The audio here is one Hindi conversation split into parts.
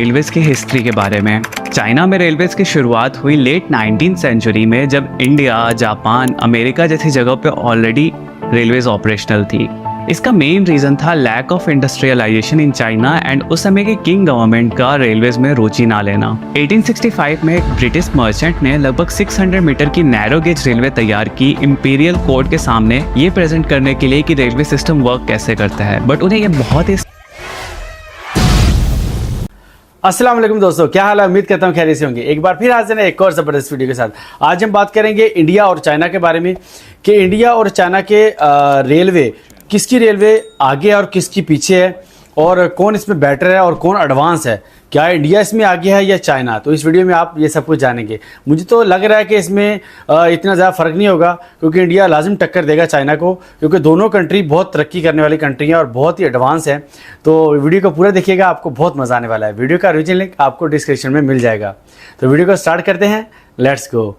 रेलवेज की हिस्ट्री के बारे में। चाइना में रेलवेज की शुरुआत हुई लेट 19th सेंचुरी में, जब इंडिया, जापान, अमेरिका जैसी जगहों पे ऑलरेडी रेलवेज ऑपरेशनल थी। इसका मेन रीजन था lack of industrialization in China and उस समय के किंग गवर्नमेंट का रेलवेज में रुचि ना लेना। 1865 में एक ब्रिटिश मर्चेंट ने लगभग 600 मीटर की नैरो गेज रेलवे तैयार की इंपीरियल कोर्ट के सामने, ये प्रेजेंट करने के लिए कि रेलवे सिस्टम वर्क कैसे करता है। बट उन्हें ये बहुत ही अस्सलाम वालेकुम दोस्तों, क्या हाल है? उम्मीद करता हूँ खैरियत से होंगे। एक बार फिर हाजिर है एक और ज़बरदस्त वीडियो के साथ। आज हम बात करेंगे इंडिया और चाइना के बारे में कि इंडिया और चाइना के रेलवे, किसकी रेलवे आगे है और किसकी पीछे है, और कौन इसमें बेटर है और कौन एडवांस है। क्या इंडिया इसमें आगे है या चाइना? तो इस वीडियो में आप ये सब कुछ जानेंगे। मुझे तो लग रहा है कि इसमें इतना ज़्यादा फ़र्क नहीं होगा, क्योंकि इंडिया लाजिम टक्कर देगा चाइना को, क्योंकि दोनों कंट्री बहुत तरक्की करने वाली कंट्री हैं और बहुत ही एडवांस हैं। तो वीडियो को पूरा देखिएगा, आपको बहुत मज़ा आने वाला है। वीडियो का ओरिजिनल लिंक आपको डिस्क्रिप्शन में मिल जाएगा। तो वीडियो को स्टार्ट करते हैं, लेट्स गो।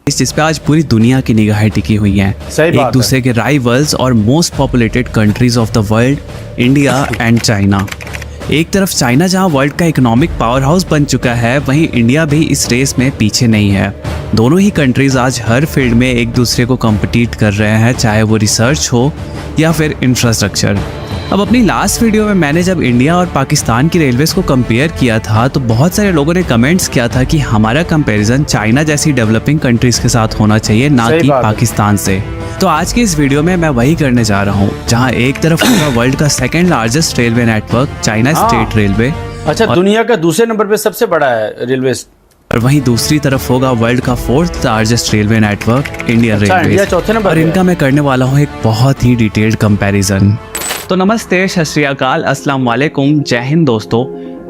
जिस पे आज पूरी दुनिया की निगाहें टिकी हुई हैं। एक दूसरे के राइवल्स और most populated countries of the world, India and China. एक तरफ चाइना जहां वर्ल्ड का इकोनॉमिक पावर हाउस बन चुका है, वहीं इंडिया भी इस रेस में पीछे नहीं है। दोनों ही कंट्रीज आज हर फील्ड में एक दूसरे को कम्पिटिट कर रहे हैं, चाहे वो रिसर्च हो या फिर इंफ्रास्ट्रक्चर। अब अपनी लास्ट वीडियो में मैंने जब इंडिया और पाकिस्तान की रेलवेज को कंपेयर किया था, तो बहुत सारे लोगों ने कमेंट्स किया था कि हमारा कंपैरिजन चाइना जैसी डेवलपिंग कंट्रीज के साथ होना चाहिए, ना कि पाकिस्तान से। तो आज की इस वीडियो में मैं वही करने जा रहा हूँ, जहाँ एक तरफ होगा वर्ल्ड का second largest railway network, China state railway. अच्छा, दुनिया का दूसरे नंबर पे सबसे बड़ा है रेलवे, और वहीं दूसरी तरफ होगा वर्ल्ड का fourth largest railway network, Indian railway. चौथे नंबर और इनका मैं करने वाला हूँ एक बहुत ही डिटेल्ड कंपैरिजन। तो नमस्ते, सत श्री अकाल, अस्सलाम वालेकुम, जय हिंद दोस्तों।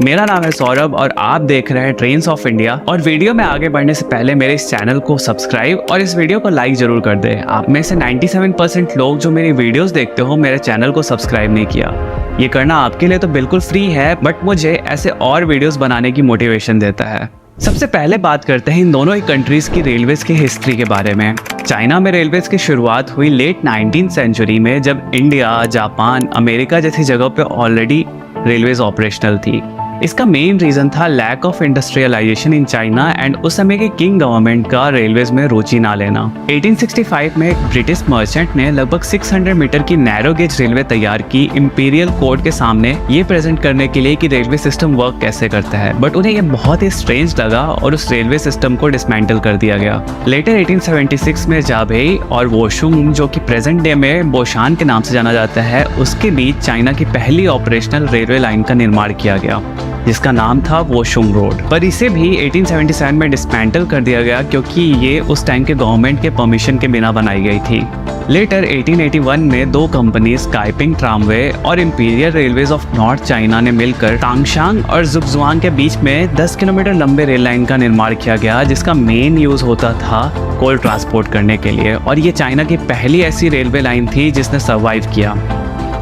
मेरा नाम है सौरभ और आप देख रहे हैं ट्रेन्स ऑफ इंडिया। और वीडियो में आगे बढ़ने से पहले मेरे इस चैनल को सब्सक्राइब और इस वीडियो को लाइक जरूर कर दें। आप में से 97% लोग जो मेरी वीडियोस देखते हो, मेरे चैनल को सब्सक्राइब नहीं किया। ये करना आपके लिए तो बिल्कुल फ्री है, बट मुझे ऐसे और वीडियोस बनाने की मोटिवेशन देता है। सबसे पहले बात करते हैं इन दोनों ही कंट्रीज की रेलवेज की हिस्ट्री के बारे में। चाइना में रेलवेज की शुरुआत हुई लेट 19th सेंचुरी में, जब इंडिया, जापान, अमेरिका जैसी जगहों पे ऑलरेडी रेलवेज ऑपरेशनल थी। इसका मेन रीजन था lack of industrialization in China and उस समय के किंग गवर्नमेंट का रेलवेज में रुचि ना लेना। 1865 में एक ब्रिटिश मर्चेंट ने लगभग 600 मीटर की नैरो गेज रेलवे तैयार की इंपीरियल कोर्ट के सामने, ये प्रेजेंट करने के लिए कि रेलवे सिस्टम वर्क कैसे करता है। बट उन्हें ये बहुत ही स्ट्रेंज लगा और उस रेलवे सिस्टम को डिसमेंटल कर दिया गया। लेटर 1876 में जाबेई और वोशुंग, जो कि प्रेजेंट डे में बोशान के नाम से जाना जाता है, उसके बीच चाइना की पहली ऑपरेशनल रेलवे लाइन का निर्माण किया गया, जिसका नाम था वोशुंग रोड। पर इसे भी 1877 में डिसमेंटल कर दिया गया, क्योंकि ये उस टाइम के गवर्नमेंट के परमिशन के बिना बनाई गई थी। लेटर 1881 में दो कंपनी स्काइपिंग ट्रामवे और imperial railways of north China ने मिलकर टांगशांग और जुगजुआंग के बीच में 10 किलोमीटर लंबे रेल लाइन का निर्माण किया गया, जिसका मेन यूज होता था कोल ट्रांसपोर्ट करने के लिए। और ये चाइना की पहली ऐसी रेलवे लाइन थी जिसने सर्वाइव किया।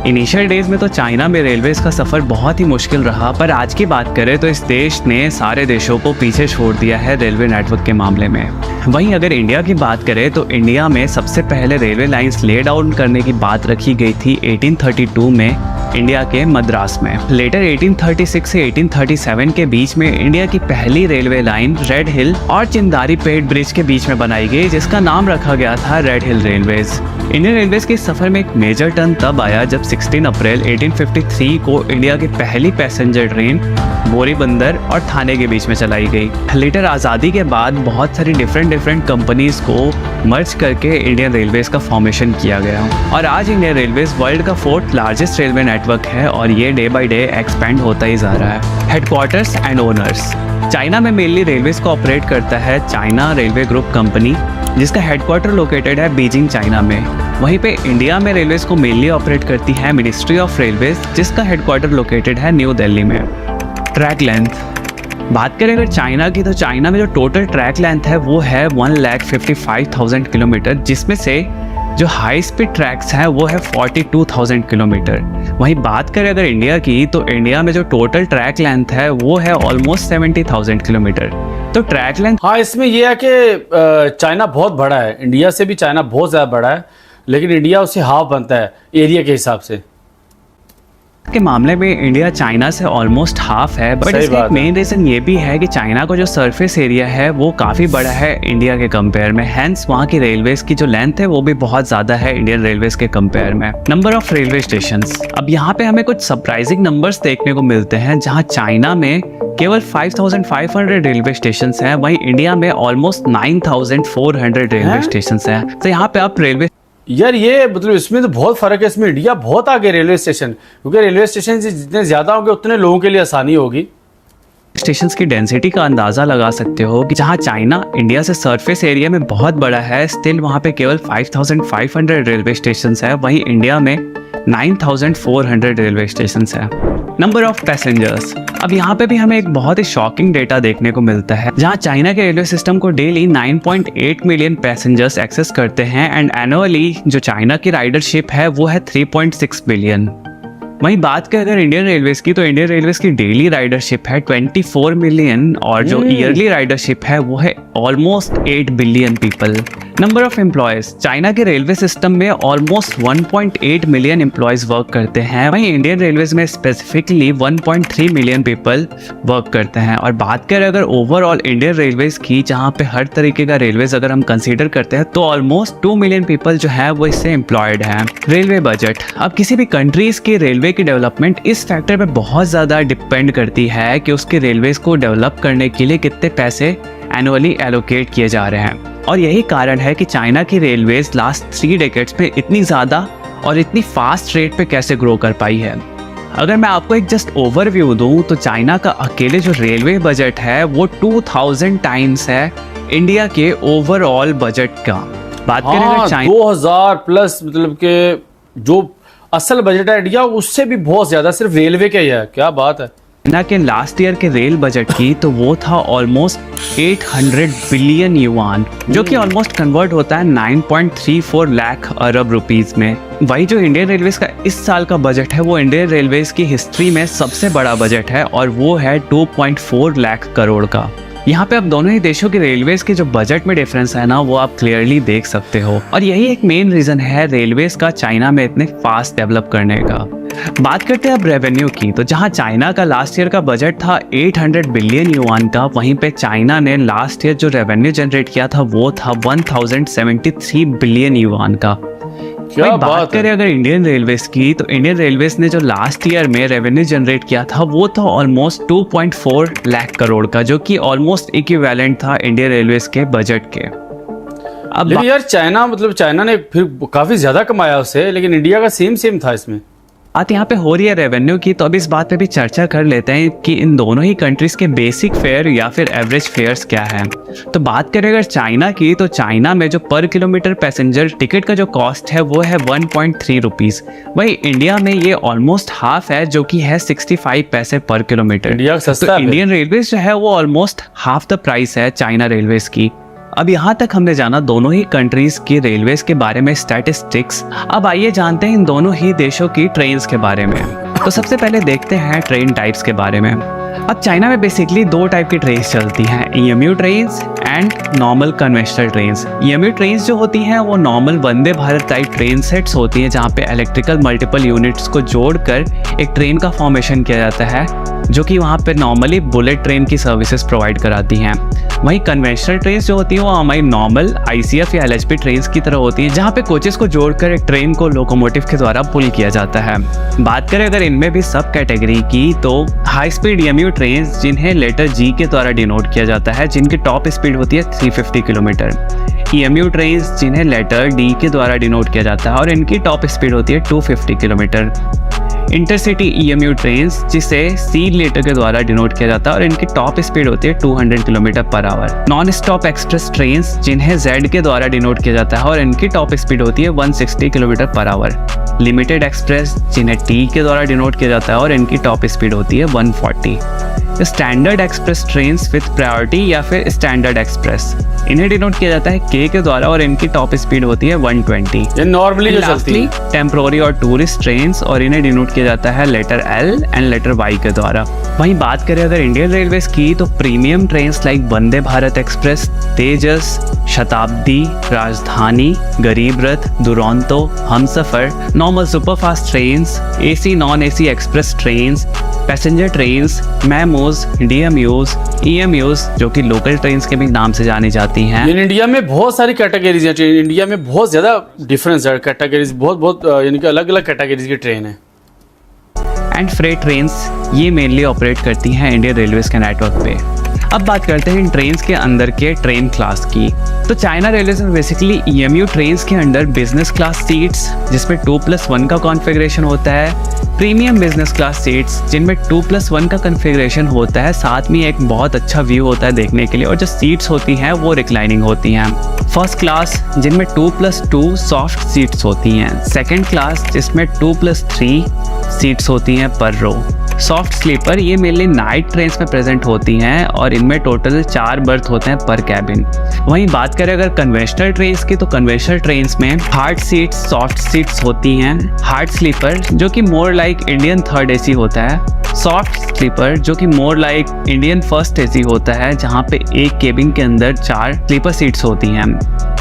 इनिशियल डेज में तो चाइना में रेलवेज का सफ़र बहुत ही मुश्किल रहा, पर आज की बात करें तो इस देश ने सारे देशों को पीछे छोड़ दिया है रेलवे नेटवर्क के मामले में। वहीं अगर इंडिया की बात करें तो इंडिया में सबसे पहले रेलवे लाइंस ले डाउन करने की बात रखी गई थी 1832 में इंडिया के मद्रास में। लेटर 1836 से 1837 के बीच में इंडिया की पहली रेलवे लाइन रेड हिल और चिंदारी पेट ब्रिज के बीच में बनाई गई, जिसका नाम रखा गया था रेड हिल रेलवेज। इंडियन रेलवेज के सफर में एक मेजर टर्न तब आया जब 16 अप्रैल 1853 को इंडिया की पहली पैसेंजर ट्रेन बोरीबंदर और थाने के बीच में चलाई गई। लेटर आज़ादी के बाद बहुत सारी डिफरेंट कंपनीज को मर्ज करके इंडियन रेलवेज का फॉर्मेशन किया गया, और आज इंडियन रेलवेज वर्ल्ड का फोर्थ लार्जेस्ट रेलवे नेटवर्क है और ये डे बाई डे एक्सपेंड होता ही जा रहा है। Headquarters and owners. चाइना में मेनली रेलवेज को ऑपरेट करता है चाइना रेलवे ग्रुप कंपनी, जिसका हेडक्वार्टर लोकेटेड है बीजिंग चाइना में। वहीं पे इंडिया में रेलवेज को मेनली ऑपरेट करती है मिनिस्ट्री ऑफ रेलवेज, जिसका हेडक्वार्टर लोकेटेड है न्यू दिल्ली में। ट्रैक लेंथ बात करें अगर चाइना की, तो चाइना में जो टोटल ट्रैक लेंथ है वो है 1,55,000 किलोमीटर, जिसमें से जो हाई स्पीड ट्रैक्स हैं वो है 42,000 किलोमीटर। वहीं बात करें अगर इंडिया की, तो इंडिया में जो टोटल ट्रैक लेंथ है वो है ऑलमोस्ट 70,000 किलोमीटर। तो ट्रैक लेंथ हाँ, इसमें ये है कि चाइना बहुत बड़ा है, इंडिया से भी चाइना बहुत ज़्यादा बड़ा है, लेकिन इंडिया उससे हाफ बनता है एरिया के हिसाब से। के मामले में इंडिया चाइना से ऑलमोस्ट हाफ है, बट सही इसका बात एक है। मेन रीजन ये भी है कि चाइना का जो सरफेस एरिया है वो काफ़ी बड़ा है इंडिया के कंपेयर में, हैंस वहाँ की रेलवेज की जो लेंथ है वो भी बहुत ज़्यादा है इंडियन रेलवेज के कंपेयर में। नंबर ऑफ रेलवे स्टेशन, अब यहाँ पे हमें कुछ सरप्राइजिंग नंबर्स देखने को मिलते हैं, जहाँ चाइना में केवल 5,500 रेलवे स्टेशन हैं, वहीं इंडिया में ऑलमोस्ट 9,400 रेलवे स्टेशन हैं। तो यहाँ पे आप रेलवे यार ये मतलब इसमें तो बहुत फर्क है, इसमें इंडिया बहुत आगे रेलवे स्टेशन, क्योंकि रेलवे स्टेशन जितने ज़्यादा होंगे उतने लोगों के लिए आसानी होगी। स्टेशन की डेंसिटी का अंदाजा लगा सकते हो कि जहां चाइना इंडिया से सरफेस एरिया में बहुत बड़ा है, स्टिल वहां पे केवल 5,500 रेलवे स्टेशन है, वहीं इंडिया में 9,400 रेलवे स्टेशन है। नंबर ऑफ पैसेंजर्स, अब यहाँ पे भी हमें एक बहुत ही शॉकिंग डेटा देखने को मिलता है, जहाँ चाइना के रेलवे सिस्टम को डेली 9.8 मिलियन पैसेंजर्स एक्सेस करते हैं एंड एनुअली जो चाइना की राइडरशिप है वो है 3.6 बिलियन। वहीं बात करें अगर इंडियन रेलवेज की, तो इंडियन रेलवेज की डेली राइडरशिप है 24 मिलियन और जो ईयरली राइडरशिप है वो है almost 8 billion people. Number of employees, China के रेलवे सिस्टम में ऑलमोस्ट 1.8 मिलियन एम्प्लॉयज वर्क करते हैं, वहीं इंडियन रेलवेज में स्पेसिफिकली 1.3 मिलियन पीपल वर्क करते हैं। और बात करें अगर ओवरऑल इंडियन रेलवेज की, जहां पे हर तरीके का रेलवेज अगर हम कंसीडर करते हैं, तो ऑलमोस्ट 2 मिलियन पीपल जो है वो इससे एम्प्लॉयड हैं। रेलवे बजट, अब किसी भी कंट्रीज की रेलवे की डेवलपमेंट इस फैक्टर पे बहुत ज़्यादा डिपेंड करती है कि उसके रेलवेज को डेवलप करने के लिए कितने पैसे एनुअली एलोकेट किए जा रहे हैं। और यही कारण है कि चाइना की रेलवेज लास्ट 3 डेकेड्स में इतनी ज़्यादा और इतनी फास्ट रेट पे कैसे ग्रो कर पाई है। अगर मैं आपको एक जस्ट ओवरव्यू दूं तो चाइना का अकेले जो रेलवे बजट है वो 2000 टाइम्स है इंडिया के ओवरऑल बजट का। बात करें अगर चाइना 2000 प्लस, मतलब के जो असल बजट है इंडिया उससे भी बहुत ज्यादा सिर्फ रेलवे का ही है। क्या बात है। के लास्ट ईयर के रेल बजट की, तो वो था ऑलमोस्ट 800 बिलियन युआन, जो कि ऑलमोस्ट कन्वर्ट होता है 9.34 लाख अरब रुपीस में। वही जो इंडियन रेलवेज का इस साल का बजट है वो इंडियन रेलवेज की हिस्ट्री में सबसे बड़ा बजट है और वो है 2.4 लाख करोड़ का। यहाँ पे अब दोनों ही देशों के रेलवेज के जो बजट में डिफरेंस है ना, वो आप क्लियरली देख सकते हो और यही एक मेन रीजन है रेलवेज का चाइना में इतने फास्ट डेवलप करने का। बात करते हैं अब रेवेन्यू की, तो जहां चाइना का लास्ट ईयर का बजट था 800 बिलियन युआन का, वहीं पे चाइना ने लास्ट ईयर जो रेवेन्यू जनरेट किया था वो था 1073 बिलियन युआन का। क्या बात करें अगर इंडियन रेलवेज की, तो इंडियन रेलवेज ने जो लास्ट ईयर में रेवेन्यू जनरेट किया था वो था ऑलमोस्ट 2.4 लाख करोड़ का, जो कि ऑलमोस्ट इक्विवेलेंट था इंडियन रेलवेज के बजट के। अब लेकिन यार चाइना ने फिर काफी ज्यादा कमाया उससे, लेकिन इंडिया का सेम था इसमें। बात यहाँ पे हो रही है रेवेन्यू की, तो अब इस बात पे भी चर्चा कर लेते हैं कि इन दोनों ही कंट्रीज के बेसिक फेयर या फिर एवरेज फेयर्स क्या है। तो बात करें अगर चाइना की, तो चाइना में जो पर किलोमीटर पैसेंजर टिकट का जो कॉस्ट है वो है 1.3 रुपीज़, वही इंडिया में ये ऑलमोस्ट हाफ है जो कि है 65 पैसे पर किलोमीटर। इंडिया सस्ता है। इंडियन रेलवेज जो है वो ऑलमोस्ट हाफ द प्राइस है चाइना रेलवेज की। अब यहाँ तक हमने जाना दोनों ही कंट्रीज की रेलवेज के बारे में स्टैटिस्टिक्स। अब आइए जानते हैं इन दोनों ही देशों की ट्रेन्स के बारे में। तो सबसे पहले देखते हैं ट्रेन टाइप्स के बारे में। अब चाइना में बेसिकली 2 टाइप की ट्रेन्स चलती हैं, EMU trains and normal conventional trains. EMU trains जो होती हैं वो normal Vande Bharat type train sets होती हैं, जहाँ पे इलेक्ट्रिकल मल्टीपल यूनिट्स को जोड़कर एक ट्रेन का फॉर्मेशन किया जाता है, जो कि वहाँ पे नॉर्मली बुलेट ट्रेन की सर्विसेज प्रोवाइड कराती हैं। वहीं कन्वेंशनल ट्रेन जो होती हैं वो हमारी नॉर्मल ICF या LHP ट्रेन की तरह होती हैं, जहाँ पे कोचेस को जोड़कर एक ट्रेन को लोकोमोटिव के द्वारा पुल किया जाता है। बात करें अगर इनमें भी सब कैटेगरी की, तो हाई स्पीड EMU ट्रेन जिन्हें लेटर G के द्वारा डिनोट किया जाता है, जिनकी टॉप स्पीड होती है 350 किलोमीटर। EMU ट्रेन जिन्हें लेटर D के द्वारा डिनोट किया जाता है और इनकी टॉप स्पीड होती है 250 किलोमीटर। इंटरसिटी EMU ट्रेन जिसे C लेटर के द्वारा डिनोट किया जाता है और इनकी टॉप स्पीड होती है 200 kilometre per hour. Non stop express train जिन्हें Z के द्वारा डिनोट किया जाता है और इनकी टॉप स्पीड होती है 160 kilometre per hour. Limited express जिन्हें T के द्वारा डिनोट किया जाता है और इनकी टॉप स्पीड होती है 140। Standard express trains with priority या फिर स्टैंडर्ड एक्सप्रेस, इन्हें डिनोट किया जाता है के के द्वारा और इनकी टॉप स्पीड होती है 120। ये नॉर्मली जो चलती है टेम्पोररी और टूरिस्ट ट्रेन्स, और इन्हें डिनोट किया जाता है letter L and letter Y के द्वारा। वहीं बात करें अगर इंडियन रेलवेज की, तो premium trains like Vande Bharat express, Tejas, Shatabdi, Rajdhani, Garib Rath, Duronto, Humsafar, normal superfast trains, AC non AC express trains, passenger trains, MEMUs, DMUs, EMUs जो कि लोकल ट्रेन्स के भी नाम से जानी जाती हैं। इंडिया में बहुत सारी कैटेगरीज हैं, इंडिया में बहुत ज़्यादा डिफरेंस है, कैटेगरीज बहुत यानी कि अलग अलग कैटेगरीज की ट्रेन है। एंड फ्रेट ट्रेन्स ये मेनली ऑपरेट करती हैं इंडियन रेलवेज के नेटवर्क पे। अब बात करते हैं इन ट्रेन्स के अंदर के ट्रेन क्लास की। तो चाइना रेलवेज में बेसिकली ईएमयू ट्रेन्स के अंडर बिजनेस क्लास सीट्स जिसमें 2+1 का कॉन्फ़िगरेशन होता है, प्रीमियम बिजनेस क्लास सीट्स जिनमें 2+1 का कॉन्फ़िगरेशन होता है, साथ में एक बहुत अच्छा व्यू होता है देखने के लिए, और जो सीट्स होती हैं वो रिक्लाइनिंग होती हैं। फर्स्ट क्लास जिनमें 2+2 सॉफ्ट सीट्स होती हैं, सेकेंड क्लास जिसमें 2+3 सीट्स होती हैं पर रो। सॉफ्ट स्लीपर ये मेनली नाइट ट्रेन्स में प्रेजेंट होती हैं और इनमें टोटल 4 बर्थ होते हैं पर कैबिन। वहीं बात करें अगर कन्वेंशनल ट्रेन्स की, तो कन्वेंशनल ट्रेन्स में हार्ड सीट्स, सॉफ्ट सीट्स होती हैं, हार्ड स्लीपर जो कि more like Indian third AC होता है, सॉफ्ट स्लीपर जो कि more like Indian first AC होता है जहाँ पे एक केबिन के अंदर 4 स्लीपर सीट्स होती हैं,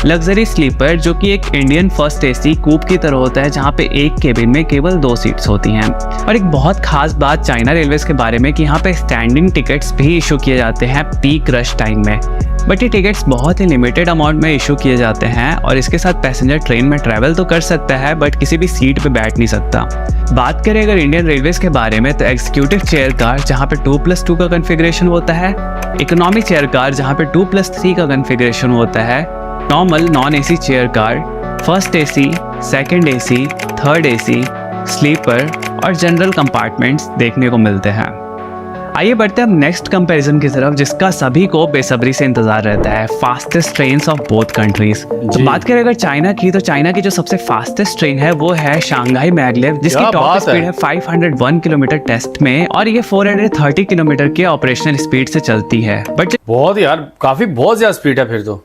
लग्जरी स्लीपर जो कि एक इंडियन फर्स्ट एसी कूप की तरह होता है जहाँ पे एक केबिन में केवल 2 सीट्स होती हैं। और एक बहुत खास बात चाइना रेलवेज के बारे में कि यहाँ पे स्टैंडिंग टिकट्स भी इशू किए जाते हैं पीक रश टाइम में, बट ये टिकट्स बहुत ही लिमिटेड अमाउंट में इशू किए जाते हैं और इसके साथ पैसेंजर ट्रेन में ट्रैवल तो कर सकता है बट किसी भी सीट पे बैठ नहीं सकता। बात करें अगर इंडियन रेलवेज के बारे में, तो एग्जीक्यूटिव चेयर कार जहाँ पे 2+2 का कॉन्फ़िगरेशन होता है, इकोनॉमी चेयर कार जहाँ पे 2+3 का कॉन्फ़िगरेशन होता है, normal non AC chair car, first AC, second AC, third AC, sleeper और जनरल कंपार्टमेंट्स देखने को मिलते हैं। आइए बढ़ते हैं अब नेक्स्ट कंपैरिजन की तरफ जिसका सभी को बेसब्री से इंतजार रहता है, fastest trains of both countries. तो बात करें अगर चाइना की, तो चाइना की जो सबसे फास्टेस्ट ट्रेन है वो है शांघाई मैगलेव जिसकी टॉप स्पीड है 501 किलोमीटर टेस्ट में और ये 430 किलोमीटर के ऑपरेशनल स्पीड से चलती है। बट बहुत यार बहुत ज्यादा स्पीड है फिर तो।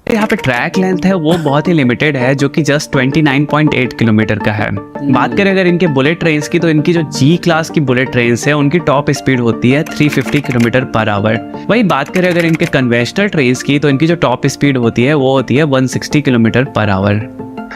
यहाँ पे ट्रैक लेंथ है वो बहुत ही लिमिटेड है जो कि जस्ट 29.8 किलोमीटर का है। बात करें अगर इनके बुलेट ट्रेन्स की, तो इनकी जो जी क्लास की बुलेट ट्रेन्स है उनकी टॉप स्पीड होती है 350 किलोमीटर पर आवर। वही बात करें अगर इनके कन्वेंशनल ट्रेन्स की, तो इनकी जो टॉप स्पीड होती है वो होती है 160 किलोमीटर पर आवर।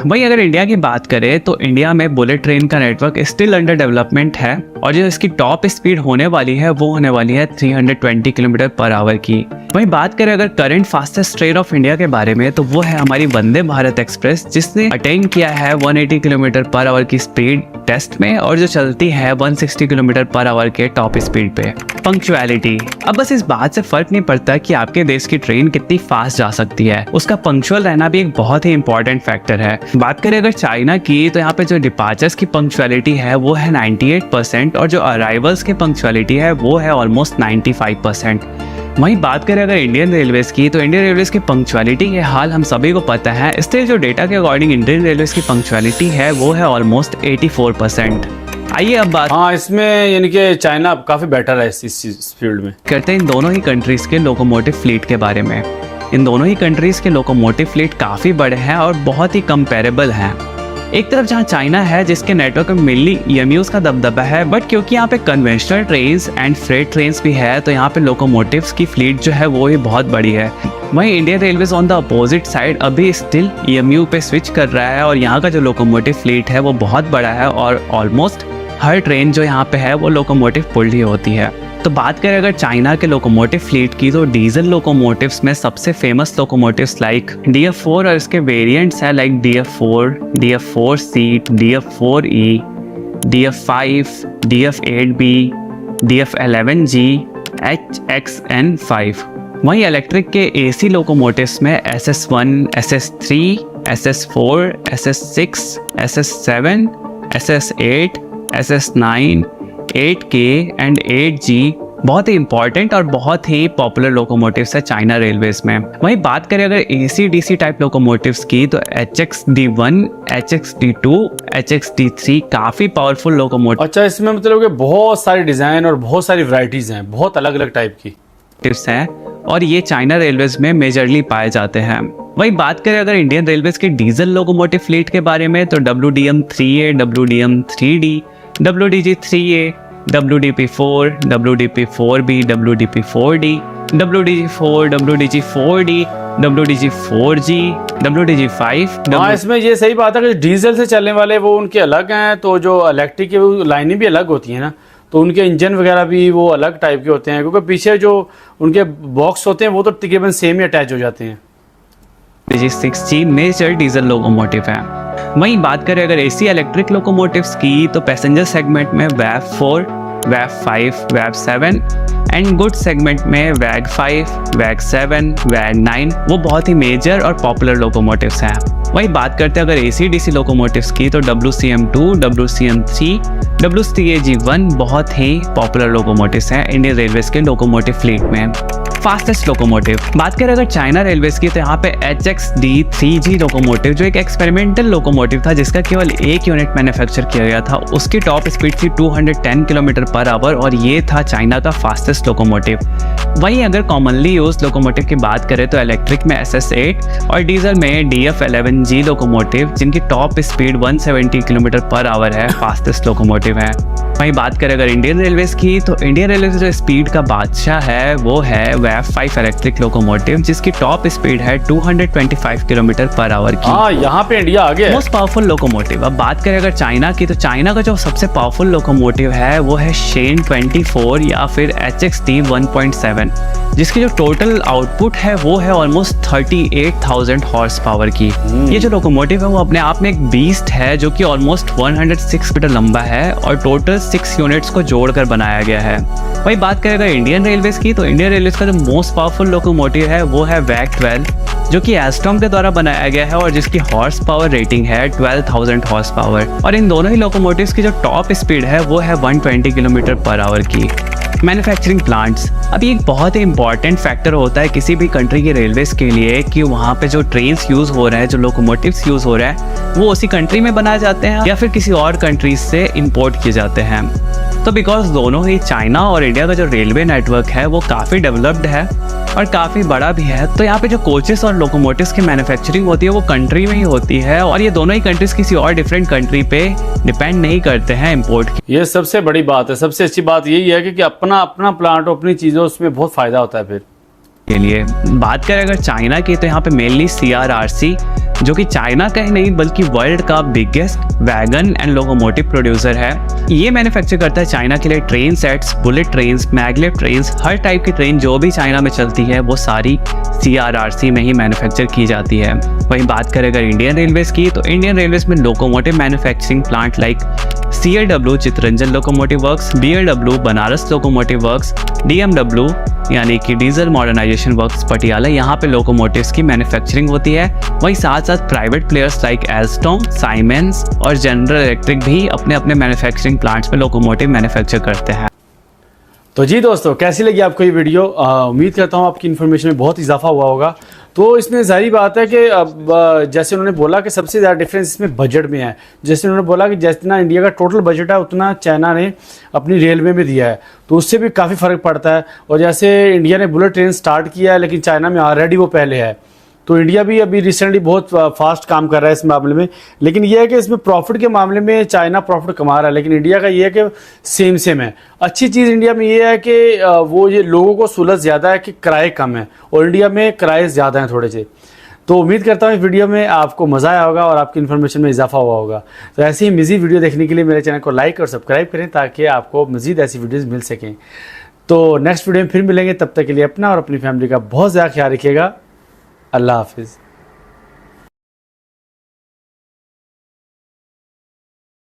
वहीं अगर इंडिया की बात करें तो इंडिया में बुलेट ट्रेन का नेटवर्क स्टिल अंडर डेवलपमेंट है और जो इसकी टॉप स्पीड होने वाली है वो होने वाली है 320 किलोमीटर पर आवर की। वहीं बात करें अगर current fastest train of India के बारे में, तो वो है हमारी वंदे भारत एक्सप्रेस जिसने अटेन किया है 180 किलोमीटर पर आवर की स्पीड टेस्ट में और जो चलती है 160 किलोमीटर पर आवर के टॉप स्पीड पे। पंक्चुअलिटी, अब बस इस बात से फर्क नहीं पड़ता कि आपके देश की ट्रेन कितनी फास्ट जा सकती है, उसका पंक्चुअल रहना भी एक बहुत ही इंपॉर्टेंट फैक्टर है। बात करें अगर चाइना की, तो यहाँ पे जो डिपार्चर्स की पंक्चुअलिटी है वो है 98% और जो अराइवल्स की पंक्चुअलिटी है वो है ऑलमोस्ट 95%। वहीं बात करें अगर इंडियन रेलवेज की, तो इंडियन रेलवेज की पंक्चुअलिटी के हाल हम सभी को पता है, इसलिए जो डेटा के अकॉर्डिंग इंडियन रेलवेज की पंक्चुअलिटी है वो है ऑलमोस्ट 84%। आइए अब बात इसमें यानी कि चाइना काफी बेटर है इस फील्ड में। करते हैं इन दोनों ही कंट्रीज के लोकोमोटिव फ्लीट के बारे में। इन दोनों ही कंट्रीज के लोकोमोटिव फ्लीट काफ़ी बड़े हैं और बहुत ही कंपेरेबल हैं। एक तरफ जहां चाइना है जिसके नेटवर्क में मेनली ईएमयूज का दबदबा है, बट क्योंकि यहाँ पे conventional trains and freight trains भी है तो यहाँ पे लोकोमोटिव्स की फ्लीट जो है वो ही बहुत बड़ी है। वहीं Indian railways on the opposite side अभी स्टिल ईएमयू पे स्विच कर रहा है और यहाँ का जो लोकोमोटिव फ्लीट है वो बहुत बड़ा है और ऑलमोस्ट हर ट्रेन जो यहाँ पे है वो लोकोमोटिव पुल्ड ही होती है। तो बात करें अगर चाइना के लोकोमोटिव फ्लीट की, तो डीजल लोकोमोटिव्स में सबसे फेमस लोकोमोटिव्स लाइक DF4 और इसके वेरिएंट्स हैं like DF4, DF4C, DF4E, DF5, DF8B, DF11G, HXN5। वहीं इलेक्ट्रिक के AC लोकोमोटिव्स में SS1, SS3, SS4, SS6, SS7, SS8, SS9, 8K and 8G बहुत ही इंपॉर्टेंट और बहुत ही पॉपुलर लोकोमोटिव्स है चाइना रेलवेज में। वहीं बात करें अगर AC/DC टाइप लोकोमोटिव्स की तो HXD1, HXD2, HXD3 काफ़ी पावरफुल लोकोमोटिव अच्छा, इसमें मतलब कि बहुत सारी डिज़ाइन और बहुत सारी वैरायटीज़ हैं, बहुत अलग अलग टाइप की टिप्स हैं और ये चाइना रेलवेज में मेजरली पाए जाते हैं। वही बात करें अगर इंडियन रेलवेज के डीजल लोकोमोटिव फ्लीट के बारे में तो WDM-3A, WDM-3D, WDG-3A, WDP-4, WDP-4B, WDP-4D, WDG-4, WDG-4D, WDG-4G, WDG-5। हाँ, इसमें ये सही बात है कि डीजल से चलने वाले वो उनके अलग हैं, तो जो इलेक्ट्रिक की वो लाइनें भी अलग होती हैं ना, तो उनके इंजन वगैरह भी वो अलग टाइप के होते हैं, क्योंकि पीछे जो उनके बॉक्स होते हैं वो तो तकरीबन सेम ही अटैच हो जाते हैं। WDG-6G मेजर डीजल लोकोमोटिव है। वहीं बात करें अगर AC इलेक्ट्रिक लोकोमोटिव्स की तो पैसेंजर सेगमेंट में WAG-4, WAG-5, WAG-7 and good segment में WAG-5, WAG-7, WAG-9 वो बहुत ही मेजर और पॉपुलर लोकोमोटिव्स हैं। वहीं बात करते हैं अगर AC/DC लोकोमोटिव्स की तो WCM-2, WCM-3, WCAG-1 बहुत ही पॉपुलर लोकोमोटिव्स हैं इंडियन रेलवेज के लोकोमोटिव फ्लीट में। फास्टेस्ट लोकोमोटिव बात करें अगर चाइना रेलवेज की तो यहाँ पे HXD3G लोकोमोटिव जो एक एक्सपेरिमेंटल लोकोमोटिव था जिसका केवल एक यूनिट मैन्युफैक्चर किया गया था, उसकी टॉप स्पीड थी 210 किलोमीटर पर आवर और ये था चाइना का फास्टेस्ट लोकोमोटिव। वहीं अगर कॉमनली यूज लोकोमोटिव की बात करें तो इलेक्ट्रिक में SS8 और डीजल में DF11G लोकोमोटिव जिनकी top speed 170 kilometre per hour है, फास्टेस्ट लोकोमोटिव है। वहीं बात करें अगर इंडियन रेलवेज की तो इंडियन रेलवेज जो स्पीड का बादशाह है वो है WAG-5 इलेक्ट्रिक लोकोमोटिव जिसकी टॉप स्पीड है 225 किलोमीटर पर आवर की। हाँ, यहाँ पे इंडिया आगे है। Most powerful locomotive. अब बात करें अगर चाइना की तो चाइना का जो सबसे पावरफुल लोकोमोटिव है वो है शेन 24 या फिर HXD 1.7 जिसकी जो टोटल आउटपुट है वो है ऑलमोस्ट 38,000 हॉर्स पावर की। ये जो लोकोमोटिव है वो अपने आप में एक बीस्ट है जो कि ऑलमोस्ट 106 मीटर लंबा है और टोटल 6 यूनिट्स को जोड़कर बनाया गया है। वही बात करें अगर इंडियन रेलवेज की तो इंडियन रेलवेज का जो मोस्ट पावरफुल लोकोमोटिव है वो है WAG-12 जो कि एस्ट्रॉम के द्वारा बनाया गया है और जिसकी हॉर्स पावर रेटिंग है 12,000 हॉर्स पावर और इन दोनों ही लोकोमोटिव्स की जो टॉप स्पीड है वो है 120 किलोमीटर पर आवर की। मैन्युफैक्चरिंग प्लांट्स, अब ये एक बहुत ही इंपॉर्टेंट फैक्टर होता है किसी भी कंट्री के रेलवेज के लिए कि वहाँ पे जो ट्रेन्स यूज़ हो रहे हैं, जो लोकोमोटिव्स यूज़ हो रहे हैं वो उसी कंट्री में बनाए जाते हैं या फिर किसी और कंट्रीज से इंपोर्ट किए जाते हैं। तो बिकॉज दोनों ही चाइना और इंडिया का जो रेलवे नेटवर्क है वो काफ़ी डेवलप्ड है और काफ़ी बड़ा भी है, तो यहाँ पे जो कोचेस और लोकोमोटिव्स की मैन्युफैक्चरिंग होती है वो कंट्री में ही होती है और ये दोनों ही कंट्रीज किसी और डिफरेंट कंट्री पे डिपेंड नहीं करते हैं इंपोर्ट की। ये सबसे बड़ी बात है, सबसे अच्छी बात यही है कि अपना अपना प्लांट अपनी चीज़ों उसमें बहुत फ़ायदा होता है। फिर के लिए बात करें अगर चाइना की तो यहाँ पे मेनली CRRC जो कि चाइना का ही नहीं बल्कि वर्ल्ड का biggest wagon and locomotive producer है। ये मैन्युफैक्चर करता है चाइना के लिए train sets, bullet trains, maglev trains, हर टाइप की ट्रेन जो भी चाइना में चलती है वो सारी CRRC में ही मैन्युफैक्चर की जाती है। वहीं बात करें अगर इंडियन रेलवेज की तो इंडियन रेलवेज में locomotive manufacturing plant like CLW Chittaranjan locomotive works, BLW Banaras locomotive works, DMW यानी कि डीजल मॉडर्नाइजेशन वर्क्स पटियाला, यहाँ पे लोकोमोटिव्स की मैन्युफैक्चरिंग होती है। वहीं साथ साथ प्राइवेट प्लेयर्स लाइक एल्स्टॉम, साइमेंस और जनरल इलेक्ट्रिक भी अपने अपने मैन्युफैक्चरिंग प्लांट्स में लोकोमोटिव मैन्युफैक्चर करते हैं। तो जी दोस्तों, कैसी लगी आपको ये वीडियो? उम्मीद करता हूँ आपकी इन्फॉर्मेशन में बहुत इजाफा हुआ होगा। तो इसमें जाहिर बात है कि अब जैसे उन्होंने बोला कि सबसे ज़्यादा डिफरेंस इसमें बजट में है। जैसे उन्होंने बोला कि जितना इंडिया का टोटल बजट है उतना चाइना ने अपनी रेलवे में दिया है, तो उससे भी काफ़ी फ़र्क पड़ता है। और जैसे इंडिया ने बुलेट ट्रेन स्टार्ट किया है लेकिन चाइना में ऑलरेडी वो पहले है, तो इंडिया भी अभी रिसेंटली बहुत फास्ट काम कर रहा है इस मामले में। लेकिन यह है कि इसमें प्रॉफिट के मामले में चाइना प्रॉफिट कमा रहा है, लेकिन इंडिया का ये है कि सेम है। अच्छी चीज़ इंडिया में ये है कि वो ये लोगों को सहूलत ज़्यादा है कि किराए कम है और इंडिया में किराए ज़्यादा हैं थोड़े से। तो उम्मीद करता हूँ इस वीडियो में आपको मज़ा आया होगा और आपकी इन्फॉर्मेशन में इजाफा हुआ होगा। तो ऐसी ही मज़ीद वीडियो देखने के लिए मेरे चैनल को लाइक और सब्सक्राइब करें ताकि आपको मज़ीद ऐसी वीडियोज़ मिल सकें। तो नेक्स्ट वीडियो में फिर मिलेंगे, तब तक के लिए अपना और अपनी फैमिली का बहुत ज़्यादा ख्याल रखिएगा। अल्लाह हाफिज़।